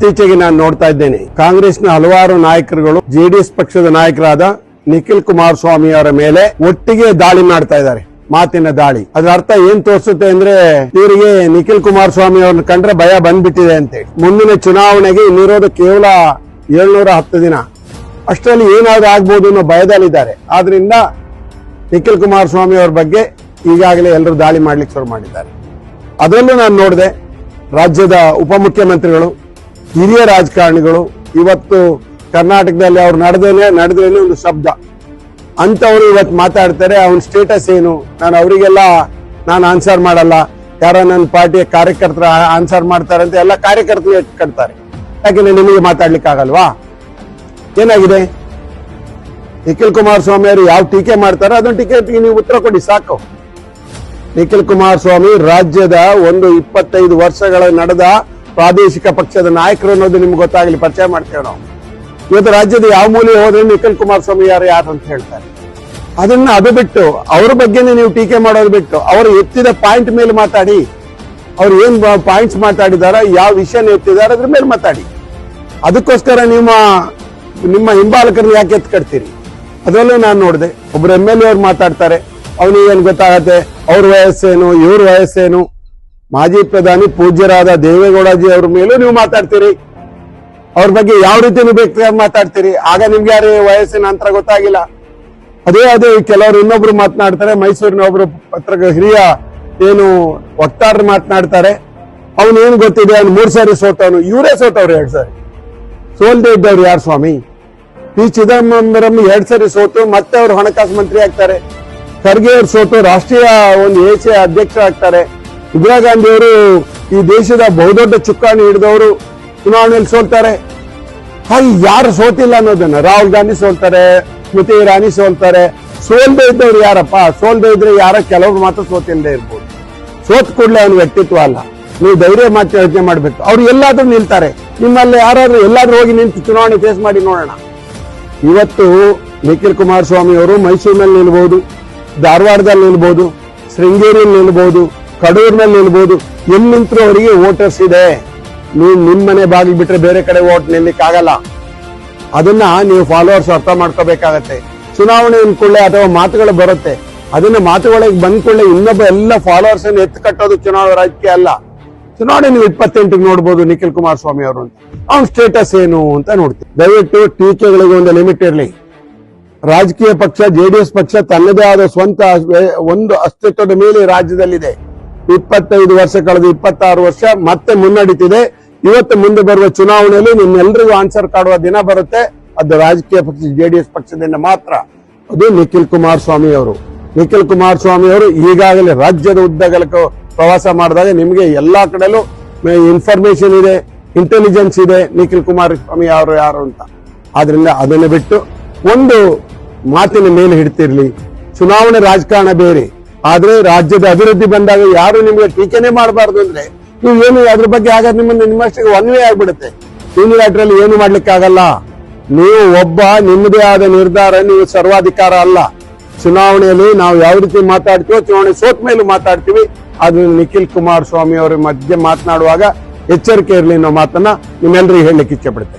ಇತ್ತೀಚೆಗೆ ನಾನು ನೋಡ್ತಾ ಇದ್ದೇನೆ, ಕಾಂಗ್ರೆಸ್ನ ಹಲವಾರು ನಾಯಕರುಗಳು ಜೆಡಿಎಸ್ ಪಕ್ಷದ ನಾಯಕರಾದ ನಿಖಿಲ್ ಕುಮಾರಸ್ವಾಮಿ ಅವರ ಮೇಲೆ ಒಟ್ಟಿಗೆ ದಾಳಿ ಮಾಡ್ತಾ ಇದ್ದಾರೆ. ಮಾತಿನ ದಾಳಿ. ಅದರ ಅರ್ಥ ಏನ್ ತೋರಿಸುತ್ತೆ ಅಂದ್ರೆ, ಇವರಿಗೆ ನಿಖಿಲ್ ಕುಮಾರಸ್ವಾಮಿ ಅವ್ರನ್ನ ಕಂಡ್ರೆ ಭಯ ಬಂದ್ಬಿಟ್ಟಿದೆ ಅಂತೇಳಿ. ಮುಂದಿನ ಚುನಾವಣೆಗೆ ಇನ್ನಿರೋದು ಕೇವಲ 710 ದಿನ. ಅಷ್ಟರಲ್ಲಿ ಏನಾದ್ರು ಆಗ್ಬೋದು ಅನ್ನೋ ಭಯದಲ್ಲಿದ್ದಾರೆ. ಆದ್ರಿಂದ ನಿಖಿಲ್ ಕುಮಾರಸ್ವಾಮಿ ಅವ್ರ ಬಗ್ಗೆ ಈಗಾಗಲೇ ಎಲ್ಲರೂ ದಾಳಿ ಮಾಡ್ಲಿಕ್ಕೆ ಶುರು ಮಾಡಿದ್ದಾರೆ. ಅದರಲ್ಲೂ ನಾನು ನೋಡಿದೆ, ರಾಜ್ಯದ ಉಪಮುಖ್ಯಮಂತ್ರಿಗಳು, ಹಿರಿಯ ರಾಜಕಾರಣಿಗಳು ಇವತ್ತು ಕರ್ನಾಟಕದಲ್ಲಿ ಅವ್ರು ನಡೆದ್ರೇನೆ ಒಂದು ಶಬ್ದ ಅಂತವ್ರು ಇವತ್ತು ಮಾತಾಡ್ತಾರೆ. ಅವನ ಸ್ಟೇಟಸ್ ಏನು, ನಾನು ಅವರಿಗೆಲ್ಲ ನಾನು ಆನ್ಸರ್ ಮಾಡಲ್ಲ, ಯಾರೋ ನನ್ನ ಪಾರ್ಟಿಯ ಕಾರ್ಯಕರ್ತರು ಆನ್ಸರ್ ಮಾಡ್ತಾರೆ ಅಂತ ಎಲ್ಲ ಕಾರ್ಯಕರ್ತರು ಕಟ್ತಾರೆ. ಯಾಕೆಂದ್ರೆ ನಿಮಗೆ ಮಾತಾಡ್ಲಿಕ್ಕೆ ಆಗಲ್ವಾ? ಏನಾಗಿದೆ? ನಿಖಿಲ್ ಕುಮಾರಸ್ವಾಮಿ ಅವರು ಯಾವ ಟೀಕೆ ಮಾಡ್ತಾರೋ ಅದನ್ನ ಟೀಕೆಗೆ ನೀವು ಉತ್ತರ ಕೊಡಿ ಸಾಕು. ನಿಖಿಲ್ ಕುಮಾರಸ್ವಾಮಿ ರಾಜ್ಯದ ಒಂದು 25 ವರ್ಷಗಳ ನಡೆದ ಪ್ರಾದೇಶಿಕ ಪಕ್ಷದ ನಾಯಕರು ಅನ್ನೋದು ನಿಮ್ಗೆ ಗೊತ್ತಾಗಲಿ, ಪರಿಚಯ ಮಾಡ್ತೇವೆ ನಾವು. ಇವತ್ತು ರಾಜ್ಯದ ಯಾವ ಮೂಲೆ ಹೋದ್ರೆ ನಿಖಿಲ್ ಕುಮಾರಸ್ವಾಮಿ ಯಾರು ಅಂತ ಹೇಳ್ತಾರೆ. ಅದು ಬಿಟ್ಟು ಅವ್ರ ಬಗ್ಗೆನೇ ನೀವು ಟೀಕೆ ಮಾಡೋದು ಬಿಟ್ಟು ಅವರು ಎತ್ತಿದ ಪಾಯಿಂಟ್ ಮೇಲೆ ಮಾತಾಡಿ. ಅವ್ರು ಏನ್ ಪಾಯಿಂಟ್ಸ್ ಮಾತಾಡಿದಾರ, ಯಾವ ವಿಷಯನ ಎತ್ತಿದಾರ ಅದ್ರ ಮೇಲೆ ಮಾತಾಡಿ. ಅದಕ್ಕೋಸ್ಕರ ನಿಮ್ಮ ಹಿಂಬಾಲಕರನ್ನ ಯಾಕೆ ಎತ್ಕಡ್ತೀರಿ? ಅದರಲ್ಲೂ ನಾನು ನೋಡಿದೆ, ಒಬ್ರು MLA ಅವ್ರು ಮಾತಾಡ್ತಾರೆ, ಅವನಿಗೆ ಏನ್ ಗೊತ್ತಾಗತ್ತೆ ಅವ್ರ ವಯಸ್ಸೇನು ಇವ್ರ ವಯಸ್ಸೇನು. ಮಾಜಿ ಪ್ರಧಾನಿ ಪೂಜ್ಯರಾದ ದೇವೇಗೌಡಜಿ ಅವ್ರ ಮೇಲೂ ನೀವು ಮಾತಾಡ್ತೀರಿ. ಅವ್ರ ಬಗ್ಗೆ ಯಾವ ರೀತಿ ನೀವು ಬೇಕಾದ್ರೆ ಮಾತಾಡ್ತೀರಿ. ಆಗ ನಿಮ್ಗೆ ಯಾರು ವಯಸ್ಸಿನ ಅಂತರ ಗೊತ್ತಾಗಿಲ್ಲ. ಅದೇ ಕೆಲವರು ಇನ್ನೊಬ್ರು ಮಾತನಾಡ್ತಾರೆ. ಮೈಸೂರಿನ ಒಬ್ರು ಹಿರಿಯ ಏನು ವಕ್ತಾರರು ಮಾತನಾಡ್ತಾರೆ. ಅವನು ಏನ್ ಗೊತ್ತಿದೆ, ಅವ್ನು 3 ಸಾರಿ ಸೋತವನು. ಇವರೇ ಸೋತವ್ರು 2 ಸಾರಿ. ಸೋಲ್ದೇ ಇದ್ದವ್ರು ಯಾರು ಸ್ವಾಮಿ? ಪಿ ಚಿದಂಬರಂ 2 ಸಾರಿ ಸೋತು ಮತ್ತೆ ಅವರು ಹಣಕಾಸು ಮಂತ್ರಿ ಆಗ್ತಾರೆ. ಖರ್ಗೆ ಅವರು ಸೋತು ರಾಷ್ಟ್ರೀಯ ಒಂದು ಏಷ್ಯಾ ಅಧ್ಯಕ್ಷ ಆಗ್ತಾರೆ. ಇಂದಿರಾ ಗಾಂಧಿ ಅವರು ಈ ದೇಶದ ಬಹುದೊಡ್ಡ ಚುಕ್ಕಾಣಿ ಹಿಡಿದವರು ಚುನಾವಣೆಯಲ್ಲಿ ಸೋಲ್ತಾರೆ. ಹಾಗೆ ಯಾರು ಸೋತಿಲ್ಲ ಅನ್ನೋದನ್ನ, ರಾಹುಲ್ ಗಾಂಧಿ ಸೋಲ್ತಾರೆ, ಸ್ಮೃತಿ ಇರಾನಿ ಸೋಲ್ತಾರೆ. ಸೋಲ್ದೇ ಇದ್ದವ್ರು ಯಾರಪ್ಪ? ಸೋಲ್ದೇ ಇದ್ರೆ ಯಾರ ಕೆಲವರು ಮಾತ್ರ ಸೋತಿಲ್ಲದೆ ಇರ್ಬೋದು. ಸೋತ್ ಕೂಡಲೇ ಅವನ ವ್ಯಕ್ತಿತ್ವ ಅಲ್ಲ. ನೀವು ಧೈರ್ಯ ಮಾತು ಯೋಚನೆ ಮಾಡ್ಬೇಕು. ಅವ್ರು ಎಲ್ಲಾದ್ರೂ ನಿಲ್ತಾರೆ. ನಿಮ್ಮಲ್ಲಿ ಯಾರಾದ್ರೂ ಎಲ್ಲಾದ್ರೂ ಹೋಗಿ ನಿಂತು ಚುನಾವಣೆ ಫೇಸ್ ಮಾಡಿ ನೋಡೋಣ. ಇವತ್ತು ನಿಖಿಲ್ ಕುಮಾರಸ್ವಾಮಿ ಅವರು ಮೈಸೂರಿನಲ್ಲಿ ನಿಲ್ಬಹುದು, ಧಾರವಾಡದಲ್ಲಿ ನಿಲ್ಬಹುದು, ಶೃಂಗೇರಿಯಲ್ಲಿ ನಿಲ್ಬಹುದು, ಕಡೂರಿನಲ್ಲಿ ನಿಲ್ಬಹುದು. ಎಲ್ಲಿ ನಿಂತರೂ ಅವರಿಗೆ ವೋಟರ್ಸ್ ಇದೆ. ನೀವು ನಿಮ್ಮನೆ ಬಾಗಿಲು ಬಿಟ್ರೆ ಬೇರೆ ಕಡೆ ವೋಟ್ ನಿಲ್ಲಿಕ್ಕೆ ಆಗಲ್ಲ. ಅದನ್ನ ನೀವು ಫಾಲೋವರ್ಸ್ ಅರ್ಥ ಮಾಡ್ಕೋಬೇಕಾಗತ್ತೆ. ಚುನಾವಣೆ ಅಂದ್ಕೊಳ್ಳೆ ಅಥವಾ ಮಾತುಗಳು ಬರುತ್ತೆ, ಅದನ್ನ ಮಾತುಗಳಿಗೆ ಬಂದ್ಕೊಳ್ಳೆ ಇನ್ನೊಬ್ಬ ಎಲ್ಲ ಫಾಲೋವರ್ಸ್ ಅನ್ನು ಎತ್ತು ಕಟ್ಟೋದು ಚುನಾವಣಾ ರಾಜಕೀಯ ಅಲ್ಲ. ಚುನಾವಣೆ ನೀವು 28ಕ್ಕೆ ನೋಡ್ಬೋದು ನಿಖಿಲ್ ಕುಮಾರಸ್ವಾಮಿ ಅವರು ಅಂತ. ಅವ್ನ ಸ್ಟೇಟಸ್ ಏನು ಅಂತ ನೋಡ್ತೀವಿ. ದಯವಿಟ್ಟು ಟೀಕೆಗಳಿಗೆ ಒಂದು ಲಿಮಿಟ್ ಇರಲಿ. ರಾಜಕೀಯ ಪಕ್ಷ JDS ಪಕ್ಷ ತನ್ನದೇ ಆದ ಸ್ವಂತ ಒಂದು ಅಸ್ತಿತ್ವದ ಮೇಲೆ ರಾಜ್ಯದಲ್ಲಿದೆ. 25 ವರ್ಷ ಕಳೆದು 26 ವರ್ಷ ಮತ್ತೆ ಮುನ್ನಡೀತಿದೆ. ಇವತ್ತು ಮುಂದೆ ಬರುವ ಚುನಾವಣೆಯಲ್ಲಿ ನಿಮ್ಮೆಲ್ಲರಿಗೂ ಆನ್ಸರ್ ಕಾಡುವ ದಿನ ಬರುತ್ತೆ. ಅದು ರಾಜಕೀಯ ಪಕ್ಷ JDS ಪಕ್ಷದಿಂದ ಮಾತ್ರ. ಅದು ನಿಖಿಲ್ ಕುಮಾರಸ್ವಾಮಿ ಅವರು. ನಿಖಿಲ್ ಕುಮಾರಸ್ವಾಮಿ ಅವರು ಈಗಾಗಲೇ ರಾಜ್ಯದ ಉದ್ದಗಲಕ್ಕೂ ಪ್ರವಾಸ ಮಾಡಿದಾಗ ನಿಮಗೆ ಎಲ್ಲಾ ಕಡೆಲೂ ಇನ್ಫಾರ್ಮೇಶನ್ ಇದೆ, ಇಂಟೆಲಿಜೆನ್ಸ್ ಇದೆ ನಿಖಿಲ್ ಕುಮಾರಸ್ವಾಮಿ ಅವರು ಯಾರು ಅಂತ. ಆದ್ರಿಂದ ಅದನ್ನು ಬಿಟ್ಟು ಒಂದು ಮಾತಿನ ಮೇಲೆ ಹಿಡ್ತಿರ್ಲಿ. ಚುನಾವಣೆ ರಾಜಕಾರಣ ಬೇರೆ, ಆದ್ರೆ ರಾಜ್ಯದ ಅಭಿವೃದ್ಧಿ ಬಂದಾಗ ಯಾರು ನಿಮ್ಗೆ ಟೀಕೆನೆ ಮಾಡಬಾರ್ದು ಅಂದ್ರೆ ನೀವು ಏನು ಅದ್ರ ಬಗ್ಗೆ ಆಗ ನಿಮ್ಮಷ್ಟೇ ಒನ್ವೇ ಆಗ್ಬಿಡುತ್ತೆ. ಯೂನಿಲಾಟ್ರಲ್ಲಿ ಏನು ಮಾಡ್ಲಿಕ್ಕೆ ಆಗಲ್ಲ. ನೀವು ನಿಮ್ಮದೇ ಆದ ನಿರ್ಧಾರ, ನೀವು ಸರ್ವಾಧಿಕಾರ ಅಲ್ಲ. ಚುನಾವಣೆಯಲ್ಲಿ ನಾವು ಯಾವ ರೀತಿ ಮಾತಾಡ್ತೀವೋ ಚುನಾವಣೆ ಸೋತ ಮೇಲೂ ಮಾತಾಡ್ತೀವಿ. ಆದ್ರೆ ನಿಖಿಲ್ ಕುಮಾರಸ್ವಾಮಿ ಅವರ ಮಧ್ಯೆ ಮಾತನಾಡುವಾಗ ಎಚ್ಚರಿಕೆ ಇರಲಿ ಅನ್ನೋ ಮಾತನ್ನ ನಿಮ್ಮೆಲ್ಲರಿಗೂ ಹೇಳಲಿಕ್ಕೆ ಇಚ್ಛೆ ಪಡುತ್ತೆ.